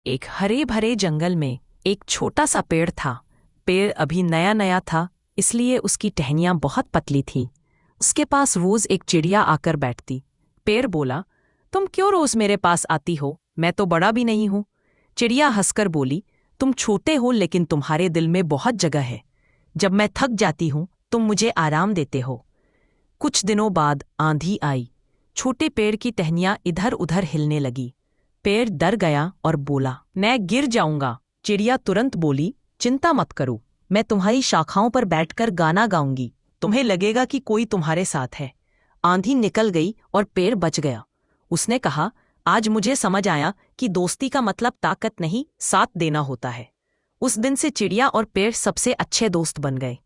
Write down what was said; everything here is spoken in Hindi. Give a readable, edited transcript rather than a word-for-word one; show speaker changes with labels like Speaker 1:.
Speaker 1: एक हरे भरे जंगल में एक छोटा सा पेड़ था। पेड़ अभी नया नया था, इसलिए उसकी टहनियां बहुत पतली थीं। उसके पास रोज एक चिड़िया आकर बैठती। पेड़ बोला, तुम क्यों रोज मेरे पास आती हो? मैं तो बड़ा भी नहीं हूं। चिड़िया हंसकर बोली, तुम छोटे हो लेकिन तुम्हारे दिल में बहुत जगह है। जब मैं थक जाती हूं तुम मुझे आराम देते हो। कुछ दिनों बाद आंधी आई। छोटे पेड़ की टहनियां इधर उधर हिलने लगी। पेड़ डर गया और बोला, मैं गिर जाऊंगा। चिड़िया तुरंत बोली, चिंता मत करो, मैं तुम्हारी शाखाओं पर बैठकर गाना गाऊंगी। तुम्हें लगेगा कि कोई तुम्हारे साथ है। आंधी निकल गई और पेड़ बच गया। उसने कहा, आज मुझे समझ आया कि दोस्ती का मतलब ताकत नहीं, साथ देना होता है। उस दिन से चिड़िया और पेड़ सबसे अच्छे दोस्त बन गए।